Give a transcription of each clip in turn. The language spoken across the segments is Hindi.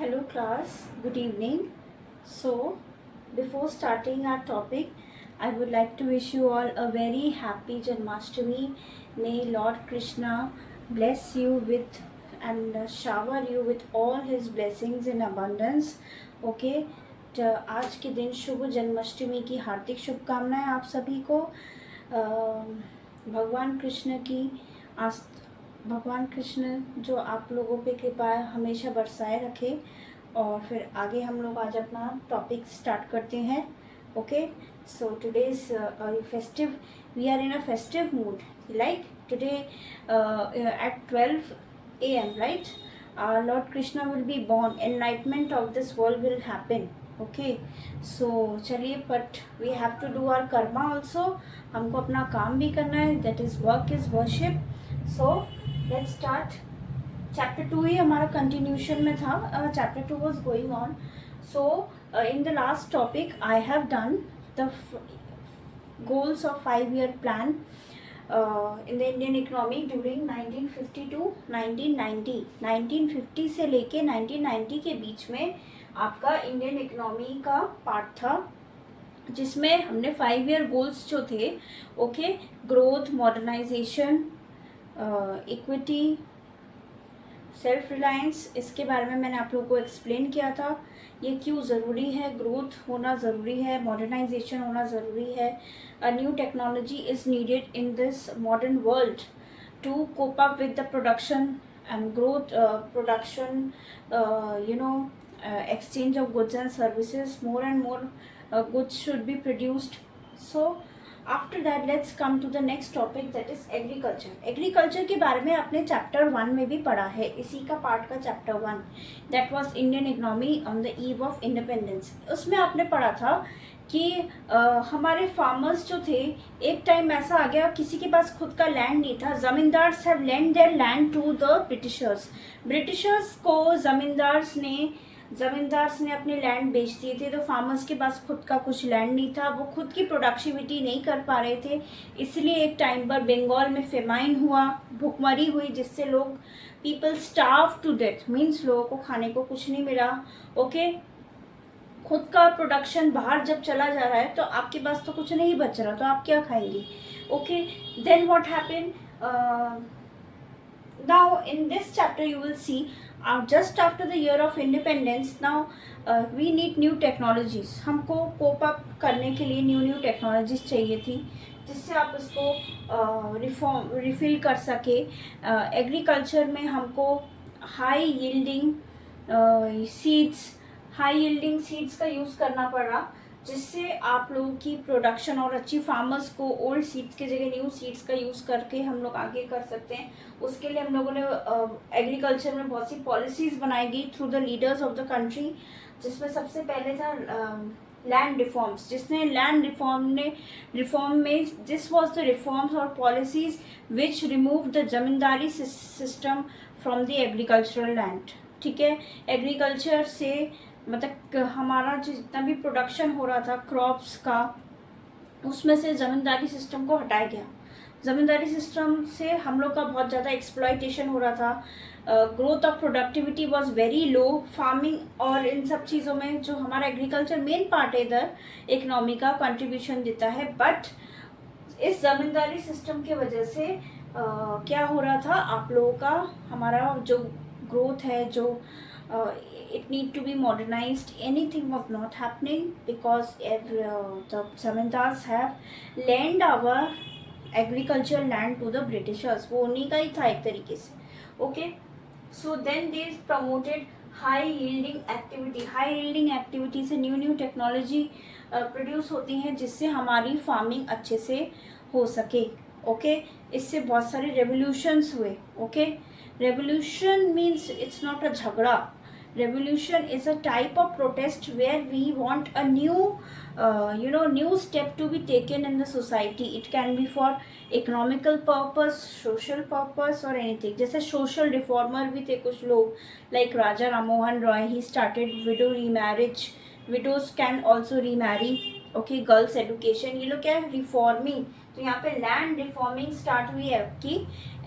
Hello class, good evening. So, before starting our topic, I would like to wish you all a very happy Janmashtami. May Lord Krishna bless you with and shower you with all his blessings in abundance. Okay, तो आज के दिन शुभ जन्माष्टमी की हार्दिक शुभकामनाएं आप सभी को। भगवान कृष्ण की भगवान कृष्ण जो आप लोगों पे कृपा हमेशा बरसाए रखे। और फिर आगे हम लोग आज अपना टॉपिक स्टार्ट करते हैं। Okay, so today's festive, we are in a festive mood, like today at 12 a.m. right, Lord Krishna will be born, enlightenment of this world will happen. Okay, so चलिए, but we have to do our karma also, हमको अपना काम भी करना है, that is work is worship. So let's start. Chapter 2 ही हमारा कंटिन्यूशन में था, chapter 2 was going on. So in the last topic I have done the goals of 5-year plan in the Indian economy during 1950 to 1990। 1950 से लेके 1990 के बीच में आपका इंडियन इकोनॉमी का पार्ट था, जिसमें हमने 5-year गोल्स जो थे, okay, growth, modernisation, equity, self reliance, इसके बारे में मैंने आप लोगों को एक्सप्लेन किया था। ये क्यों ज़रूरी है, ग्रोथ होना ज़रूरी है, मॉडर्नाइजेशन होना ज़रूरी है। A new technology is needed in this modern world to cope up with the production and growth, production, exchange of goods and services. More and more goods should be produced. So after that let's come to the next topic, that is agriculture. Agriculture के बारे में आपने चैप्टर 1 में भी पढ़ा है, इसी का पार्ट का chapter 1, that was Indian economy on the eve of independence. उसमें आपने पढ़ा था कि हमारे फार्मर्स जो थे, एक टाइम ऐसा आ गया किसी के पास खुद का लैंड नहीं था। Zamindars have lend their land to the Britishers. Britishers को जमींदार्स ने अपने लैंड बेच दिए थे, तो फार्मर्स के पास खुद का कुछ लैंड नहीं था, वो खुद की प्रोडक्टिविटी नहीं कर पा रहे थे। इसलिए एक टाइम पर बंगाल में फेमाइन हुआ, भुखमरी हुई, जिससे लोग people starve to death, means लोगों को खाने को कुछ नहीं मिला। ओके, खुद का प्रोडक्शन बाहर जब चला जा रहा है तो आपके पास तो कुछ नहीं बच रहा, तो आप क्या खाएंगे। Okay, then what happened, now in this chapter you will see just after the year of independence, now we need new technologies. हमको कोप अप करने के लिए न्यू टेक्नोलॉजीज चाहिए थी, जिससे आप इसको रिफिल कर सके। एग्रीकल्चर में हमको हाई यील्डिंग सीड्स का यूज़ करना पड़ा, जिससे आप लोगों की प्रोडक्शन और अच्छी, फार्मर्स को ओल्ड सीड्स की जगह न्यू सीड्स का यूज़ करके हम लोग आगे कर सकते हैं। उसके लिए हम लोगों ने एग्रीकल्चर में बहुत सी पॉलिसीज़ बनाई गई through the leaders of the country, जिसमें सबसे पहले था लैंड रिफॉर्म्स। जिसने लैंड रिफॉर्म में दिस वॉज द रिफॉर्म्स और policies which remove the zamindari system from the agricultural land. ठीक है, एग्रीकल्चर से मतलब हमारा जितना भी प्रोडक्शन हो रहा था क्रॉप्स का, उसमें से ज़मींदारी सिस्टम को हटाया गया। ज़मींदारी सिस्टम से हम लोग का बहुत ज़्यादा एक्सप्लॉयटेशन हो रहा था, growth of productivity was very low. Farming और इन सब चीज़ों में जो हमारा एग्रीकल्चर मेन पार्ट है इधर इकनॉमी का कंट्रीब्यूशन देता है, बट इस ज़मींदारी सिस्टम के वजह से क्या हो रहा था, आप लोगों का हमारा जो ग्रोथ है, जो it need to be modernized, anything was not happening because the zamindars have lent our agricultural land to the Britishers. वो उन्हीं का ही था एक तरीके से। Okay, so then they promoted high yielding activity. High yielding activity से न्यू टेक्नोलॉजी प्रोड्यूस होती हैं, जिससे हमारी फार्मिंग अच्छे से हो सके। ओके, इससे बहुत सारे रेवोल्यूशंस हुए। Okay, revolution means it's not a झगड़ा। Revolution is a type of protest where we want a new step to be taken in the society. It can be for economical purpose, social purpose or anything. जैसे social reformer भी थे कुछ लोग, like Raja Ramohan Roy, he started widow remarriage. Widows can also remarry. Okay, girls education, ये लोग क्या है, reforming। तो यहाँ पे land reforming start हुई है आपकी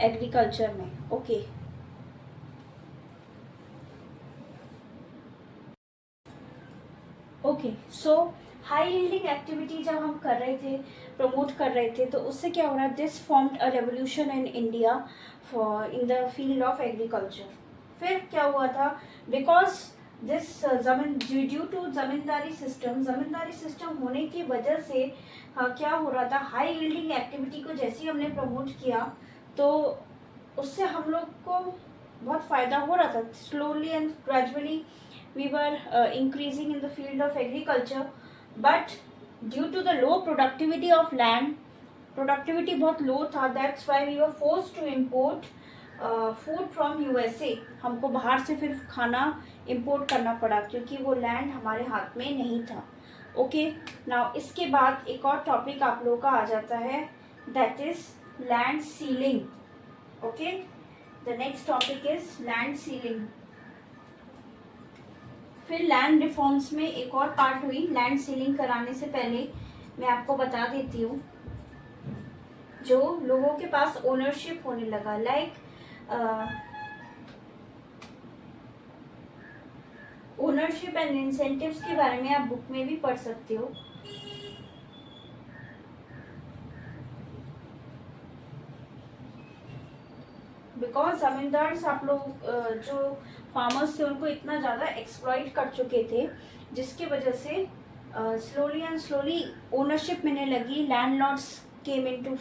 एग्रीकल्चर में। Okay, ओके, सो हाई यील्डिंग एक्टिविटी जब हम कर रहे थे, प्रमोट कर रहे थे, तो उससे क्या हो रहा है, this formed a revolution in India for in the field of agriculture. फिर क्या हुआ था, because this due to zamindari system होने की वजह से क्या हो रहा था, हाई यील्डिंग एक्टिविटी को जैसे ही हमने प्रमोट किया तो उससे हम लोग को बहुत फ़ायदा हो रहा था। Slowly and gradually we were increasing in the field of agriculture, but due to the low productivity of land, productivity बहुत low था, that's why we were forced to import food from USA। हमको बाहर से फिर खाना import करना पड़ा क्योंकि वो land हमारे हाथ में नहीं था। ओके, नाउ इसके बाद एक और टॉपिक आप लोगों का आ जाता है, that is land sealing। Okay, the next topic is land sealing। फिर लैंड रिफॉर्म्स में एक और पार्ट हुई। लैंड सीलिंग कराने से पहले मैं आपको बता देती हूँ, जो लोगों के पास ओनरशिप होने लगा, लाइक ओनरशिप एंड इंसेंटिव्स के बारे में आप बुक में भी पढ़ सकते हो। बिकॉज जमींदार आप लोग जो फार्मर्स थे उनको इतना ज़्यादा एक्सप्लॉइट कर चुके थे, जिसकी वजह से स्लोली एंड स्लोली ओनरशिप मिलने लगी, लैंडलॉर्ड्स केम इनटू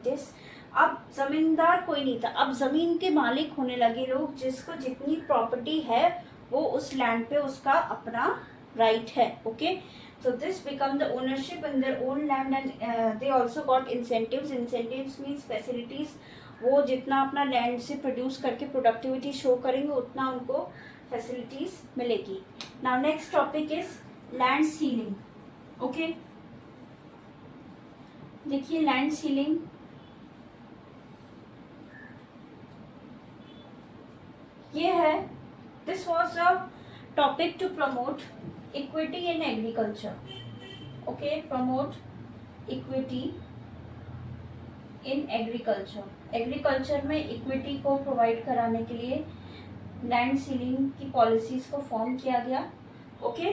दिस। अब जमींदार कोई नहीं था, अब ज़मीन के मालिक होने लगे लोग, जिसको जितनी प्रॉपर्टी है वो उस लैंड पे उसका अपना राइट है। Okay, so this become the ownership in their own land and they also got incentives means facilities। वो जितना अपना लैंड से प्रोड्यूस करके प्रोडक्टिविटी शो करेंगे उतना उनको फैसिलिटीज मिलेगी। Now next topic is land ceiling. Okay, देखिए लैंड सीलिंग ये है, this was a topic to promote equity in agriculture. Okay, promote equity in agriculture में इक्विटी को प्रोवाइड कराने के लिए लैंड सीलिंग की पॉलिसीज को फॉर्म किया गया। Okay,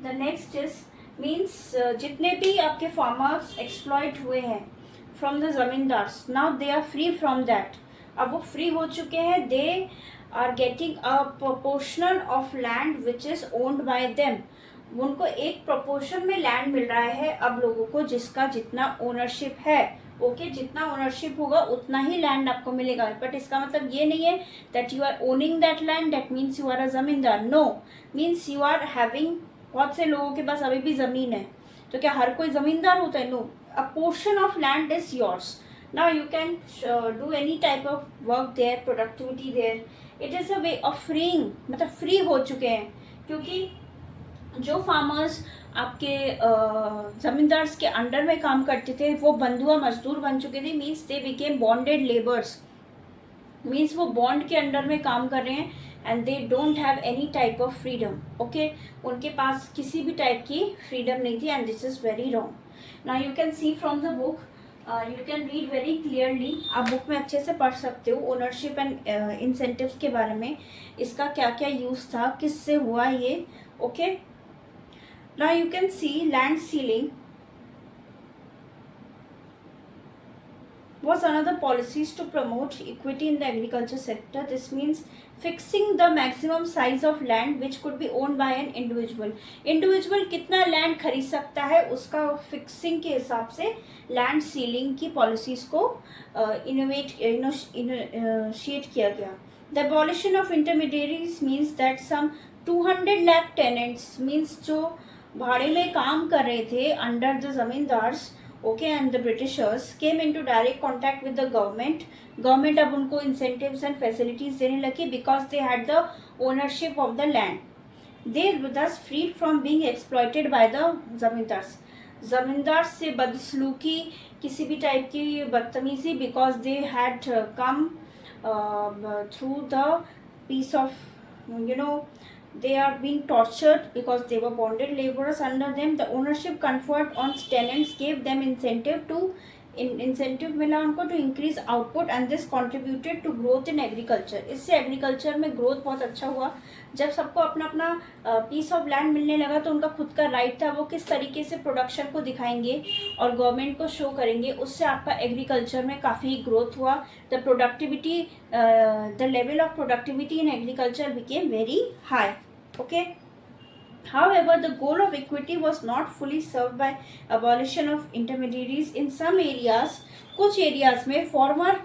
the next is means जितने भी आपके फार्मर्स एक्सप्लॉइट हुए हैं from the zamindars, now they are free from that. अब वो फ्री हो चुके हैं, they are getting a proportional of land which is owned by them. उनको एक प्रोपोर्शन में लैंड मिल रहा है अब लोगों को, जिसका जितना ओनरशिप है। ओके, जितना ओनरशिप होगा उतना ही लैंड आपको मिलेगा, बट इसका मतलब ये नहीं है that you are owning that land, that means you are a zamindar. No, means you are having, बहुत से लोगों के पास अभी भी जमीन है, तो क्या हर कोई जमींदार होता है? No, a portion of land is yours. Now you can do any type of work there, productivity there. It is a way of freeing, मतलब फ्री हो चुके हैं, क्योंकि जो फार्मर्स आपके जमींदार्स के अंडर में काम करते थे वो बंधुआ मजदूर बन चुके थे, means they became bonded labours, means वो बॉन्ड के अंडर में काम कर रहे हैं and they don't have any type of freedom. Okay, उनके पास किसी भी टाइप की फ्रीडम नहीं थी, and this is very wrong. Now you can see from the book, you can read very clearly, आप बुक में अच्छे से पढ़ सकते हो ओनरशिप एंड इंसेंटिव्स के बारे में, इसका क्या क्या यूज़ था, किससे हुआ ये। Okay, now you can see land sealing was another policies to promote equity in the agriculture sector. This means fixing the maximum size of land which could be owned by an individual कितना लैंड खरीद सकता है उसका फिक्सिंग के हिसाब से लैंड सीलिंग की पॉलिसीज को इनिशिएट किया गया। The abolition of intermediaries means that some 200 lakh tenants, means जो भाड़े में काम कर रहे थे under the zamindars, okay, and the Britishers came into direct contact with the government अब उनको इंसेंटिव्स एंड फैसिलिटीज देने लगी because they had the ownership of the land. They thus free from being exploited by the zamindars से बदसलूकी, किसी भी टाइप की बदतमीजी, because they had come through the peace of they are being tortured because they were bonded laborers under them. The ownership conferred on tenants gave them incentive to incentive मिला उनको to increase output and this contributed to growth in agriculture. इससे एग्रीकल्चर में ग्रोथ बहुत अच्छा हुआ। जब सबको अपना अपना पीस ऑफ लैंड मिलने लगा तो उनका खुद का राइट था वो किस तरीके से प्रोडक्शन को दिखाएंगे और गवर्नमेंट को शो करेंगे, उससे आपका एग्रीकल्चर में काफ़ी ग्रोथ हुआ। The productivity the level of productivity in agriculture became very high. Okay, however, the goal of equity was not fully served by abolition of intermediaries in some areas। कुछ एरियाज में फॉर्मर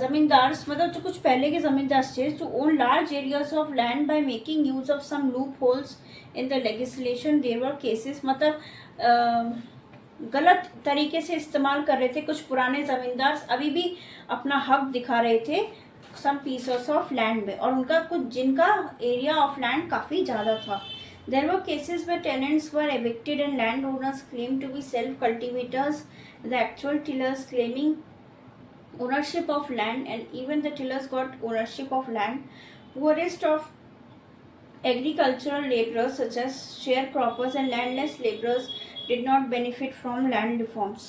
जमींदार्स मतलब जो कुछ पहले के जमींदार थे to own large areas of land by making use of some loopholes in the legislation. There were cases, मतलब गलत तरीके से इस्तेमाल कर रहे थे कुछ पुराने जमींदार, अभी भी अपना हक दिखा रहे थे सम पीसेस ऑफ लैंड में, और उनका कुछ जिनका एरिया ऑफ लैंड काफ़ी ज़्यादा था। There were cases where tenants were evicted and landowners claimed to be self-cultivators, the actual tillers claiming ownership of land, and even the tillers got ownership of land. Poorest of agricultural laborers such as sharecroppers and landless laborers did not benefit from land reforms।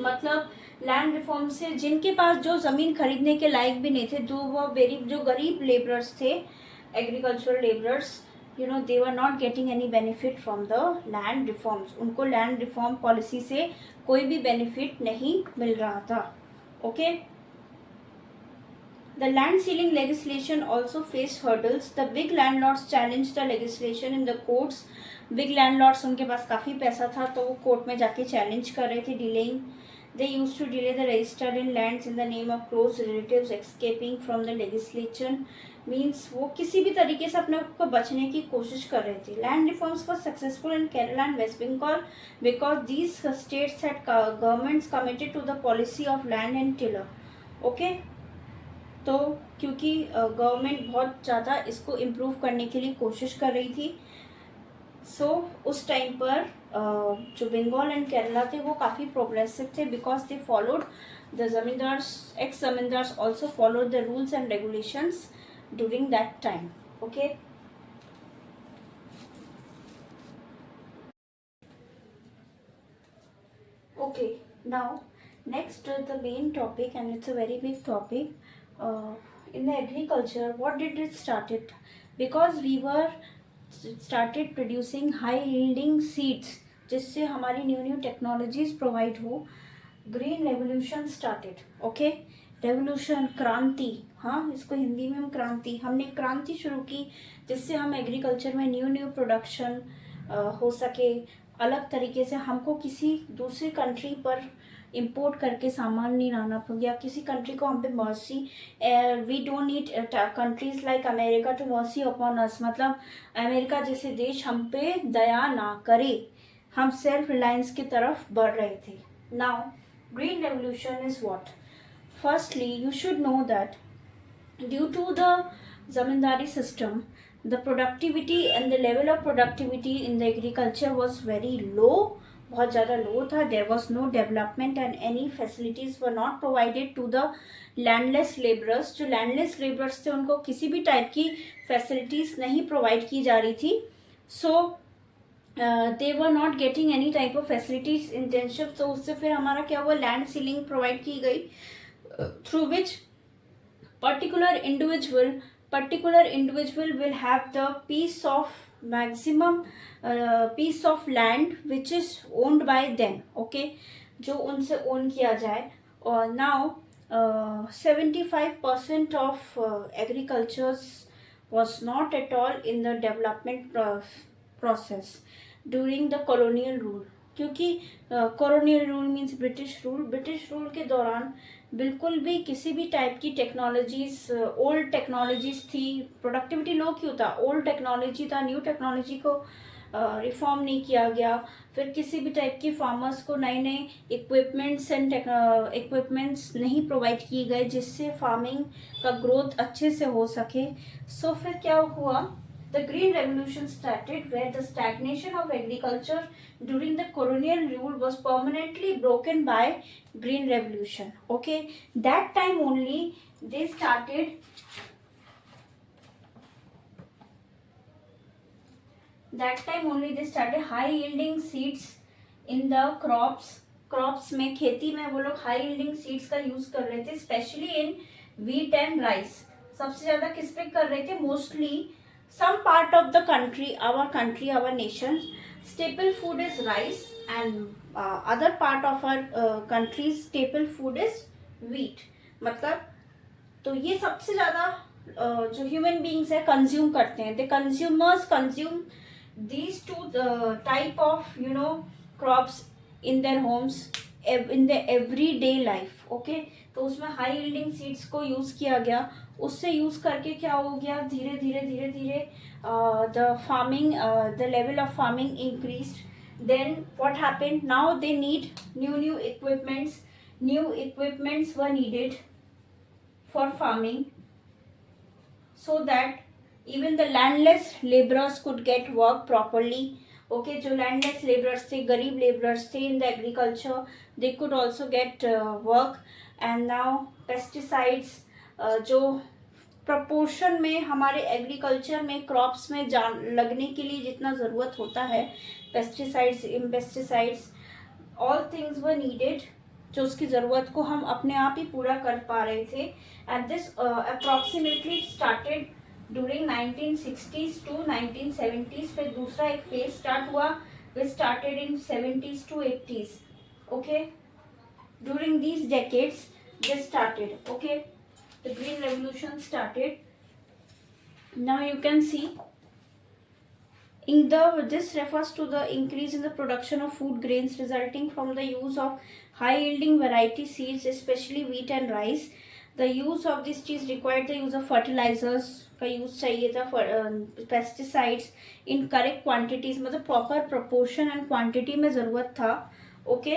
मतलब लैंड रिफॉर्म से जिनके पास जो ज़मीन खरीदने के लायक भी नहीं थे, जो गरीब लेबरर्स थे, agricultural labourers, you know, they were not getting any benefit from the land reforms। उनको लैंड रिफॉर्म पॉलिसी से कोई भी बेनिफिट नहीं मिल रहा था। Okay, the land ceiling legislation also faced hurdles। the big landlords challenged the legislation in the courts। big landlords उनके पास काफ़ी पैसा था तो वो कोर्ट में जाके चैलेंज कर रहे थे। delaying they used to delay the register in lands in the name of close relatives escaping from the legislation। Means वो किसी भी तरीके से अपने को बचने की कोशिश कर रहे थे। Land reforms were successful in Kerala and West Bengal because these states had governments committed to the policy of land and tiller. Okay, तो क्योंकि गवर्नमेंट बहुत ज़्यादा इसको इम्प्रूव करने के लिए कोशिश कर रही थी, सो उस टाइम पर जो बंगाल एंड केरला थे वो काफ़ी प्रोग्रेसिव थे because they followed the zamindars, x zamindars also followed the rules and regulations during that time। okay, okay, now next the main topic, and it's a very big topic in the agriculture। what did it started? because we were started producing high yielding seeds जिससे हमारी न्यू टेक्नोलॉजीज प्रोवाइड हो। Green revolution started. Okay, revolution, क्रांति, हाँ इसको हिंदी में हम क्रांति, हमने क्रांति शुरू की जिससे हम एग्रीकल्चर में न्यू प्रोडक्शन हो सके। अलग तरीके से हमको किसी दूसरी कंट्री पर इंपोर्ट करके सामान नहीं लाना पड़े, या किसी कंट्री को हम पे mercy, we don't need countries like America to mercy upon us. मतलब अमेरिका जैसे देश हम पे दया ना करे, हम सेल्फ रिलायंस की तरफ बढ़ रहे थे। Now green revolution is what? Firstly, you should know that due to the zamindari system, the productivity and the level of productivity in the agriculture was very low, बहुत ज़्यादा लो था। There was no development and any facilities were not provided to the landless laborers। जो landless laborers थे उनको किसी भी टाइप की facilities नहीं provide की जा रही थी। So they were not getting any type of facilities internship। तो उससे फिर हमारा क्या हुआ, लैंड सीलिंग प्रोवाइड की गई through which particular individual will have the piece of maximum piece of land which is owned by them। okay, जो उनसे ओन किया जाए। और now 75% of agriculture was not at all in the development process during the colonial rule। क्योंकि colonial rule means British rule के दौरान बिल्कुल भी किसी भी टाइप की टेक्नोलॉजीज, ओल्ड टेक्नोलॉजीज थी। प्रोडक्टिविटी लो क्यों था? ओल्ड टेक्नोलॉजी था, न्यू टेक्नोलॉजी को रिफॉर्म नहीं किया गया। फिर किसी भी टाइप की फार्मर्स को नए इक्विपमेंट्स एंड इक्विपमेंट्स नहीं प्रोवाइड किए गए जिससे फार्मिंग का ग्रोथ अच्छे से हो सके। सो फिर क्या हुआ, the green revolution started where the stagnation of agriculture during the colonial rule was permanently broken by green revolution। okay, that time only they started high yielding seeds in the crops crops में, खेती में वो लोग हाई यील्डिंग सीड्स का यूज कर रहे थे, specially in wheat and rice. सबसे ज्यादा किस पे कर रहे थे? Mostly some part of the country, our nation, staple food is rice, and other part of our country's staple food is wheat। मतलब तो ये सबसे ज्यादा जो ह्यूमन बींग्स है कंज्यूम करते हैं, they consumers consume these two type of crops in their homes in their everyday life। Okay, तो उसमें हाई यील्डिंग सीड्स को यूज किया गया, उससे यूज करके क्या हो गया, धीरे धीरे धीरे धीरे the level of farming increased। then what happened, now they need new equipments were needed for farming, so that even the landless laborers could get work properly। okay, जो landless laborers थे, गरीब laborers थे in the agriculture, they could also get work। and now pesticides, जो proportion में हमारे agriculture में crops में लगने के लिए जितना ज़रूरत होता है, pesticides all things were needed, जो उसकी ज़रूरत को हम अपने आप ही पूरा कर पा रहे थे। and this approximately started during 1960s to 1970s। फिर दूसरा एक फेज स्टार्ट हुआ, which started in 70s to 80s। okay, during these decades this started। okay, the green revolution started। now you can see this refers to the increase in the production of food grains resulting from the use of high yielding variety seeds, especially wheat and rice। the use of this चीज required the use of fertilizers का यूज चाहिए था, पेस्टिसाइड्स इन करेक्ट क्वांटिटीज, मतलब प्रॉपर प्रोपोर्शन एंड क्वांटिटी में ज़रूरत था। Okay,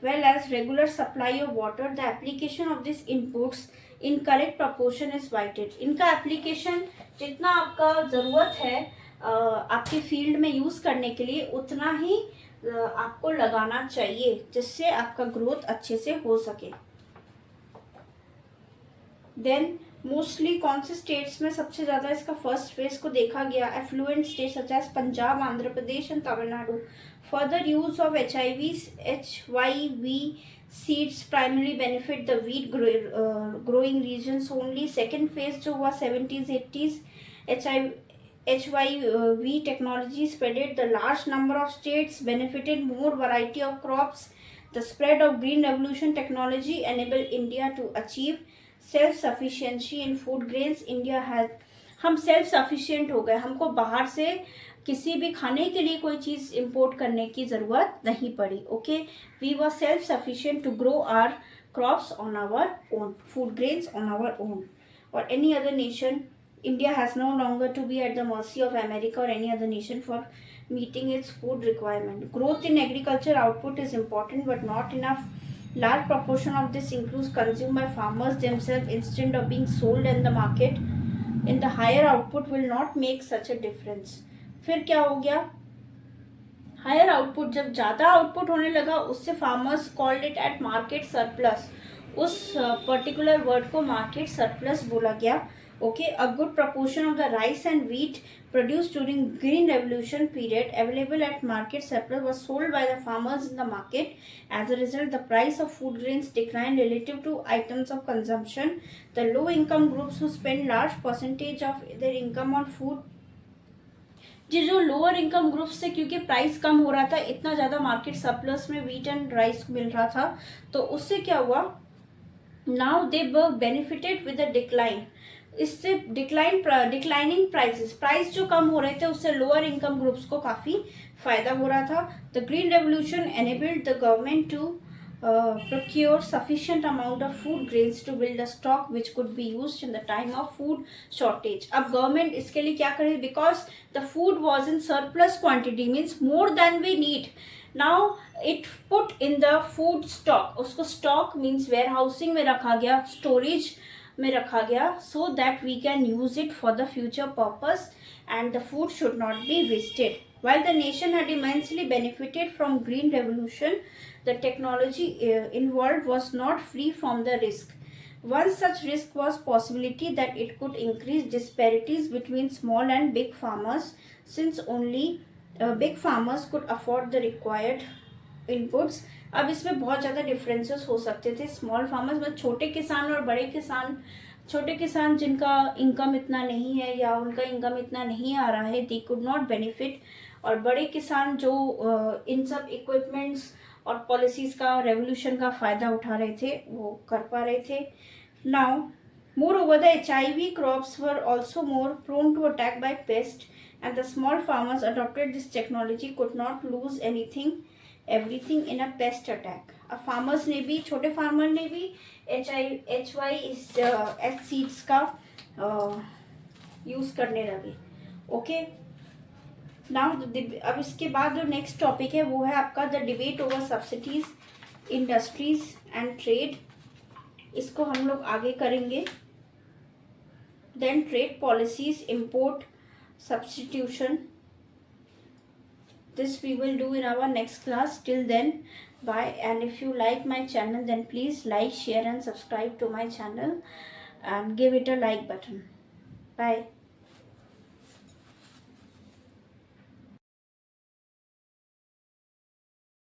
well as regular supply of water, the application of this inputs in correct proportion is weighted. इनका एप्लीकेशन जितना आपका ज़रूरत है आपके फील्ड में यूज़ करने के लिए, उतना ही आपको लगाना चाहिए, जिससे आपका ग्रोथ अच्छे से हो सके। देन मोस्टली कौन से स्टेट्स में सबसे ज़्यादा इसका फर्स्ट फेज को देखा गया? Affluent state such as Punjab, Andhra Pradesh and Tamil Nadu. Further use of HYV seeds primary benefit the wheat growing regions only. Second phase जो हुआ 70s 80s, HYV technology spreaded the large number of states, benefited more variety of crops। The spread of green revolution technology enabled India to achieve self sufficiency in food grains। India has, हम self sufficient हो गए, हमको बाहर से किसी भी खाने के लिए कोई चीज़ इम्पोर्ट करने की ज़रूरत नहीं पड़ी। Okay, we were self sufficient to grow our crops on our own, food grains on our own. और any other nation, India has no longer to be at the mercy of America or any other nation for meeting its food requirement। Growth in agriculture output is important but not enough। Large proportion of this includes consumed by farmers themselves instead of being sold in the market। In the higher output will not make such a difference। फिर क्या हो गया? हायर आउटपुट, जब ज़्यादा आउटपुट होने लगा, उससे farmers called it at market surplus. उस पर्टिकुलर वर्ड को मार्केट सरप्लस बोला गया। Okay, a good proportion of the rice and wheat produced during Green Revolution period available at market surplus was sold by the farmers in the market। As a result, the price of food grains declined relative to items of consumption। The low income groups who spend large percentage of their income on food, जो लोअर इनकम ग्रुप्स थे, क्योंकि प्राइस कम हो रहा था, इतना ज़्यादा मार्केट सरप्लस में व्हीट एंड राइस मिल रहा था, तो उससे क्या हुआ, now they were benefited with the decline. इससे डिक्लाइनिंग प्राइस जो कम हो रहे थे, उससे लोअर इनकम ग्रुप्स को काफ़ी फायदा हो रहा था। The green revolution enabled the government to procure sufficient amount of food grains to build a stock which could be used in the time of food shortage। अब गवर्नमेंट इसके लिए क्या करे, because the food was in surplus quantity, means more than we need. Now it put in the food stock, उसको स्टॉक मीन्स वेयर हाउसिंग में रखा गया, स्टोरेज में रखा गया, so that we can use it for the future purpose and the food should not be wasted। While the nation had immensely benefited from green revolution, the technology involved was not free from the risk। One such risk was possibility that it could increase disparities between small and big farmers, since only big farmers could afford the required inputs। अब इसमें बहुत ज़्यादा डिफरेंसेस हो सकते थे। स्मॉल फार्मर्स मतलब छोटे किसान और बड़े किसान, छोटे किसान जिनका इनकम इतना नहीं है या उनका इनकम इतना नहीं आ रहा है, दे कुड नॉट बेनिफिट। और बड़े किसान जो इन सब इक्विपमेंट्स और पॉलिसीज का, रेवोल्यूशन का फ़ायदा उठा रहे थे, वो कर पा रहे थे। Now moreover, the HIV crops were also more prone to attack by pests, and the small farmers adopted this technology could not lose everything in a pest attack. अब farmers ने भी, छोटे farmer ने भी HY इस एच सीड्स का यूज़ करने लगे। ओके, नाउ अब इसके बाद जो नेक्स्ट टॉपिक है वो है आपका the debate over subsidies, industries and trade. इसको हम लोग आगे करेंगे। Then trade policies, import substitution. This we will do in our next class. Till then, bye. And if you like my channel, then please like, share and subscribe to my channel and give it a like button. Bye.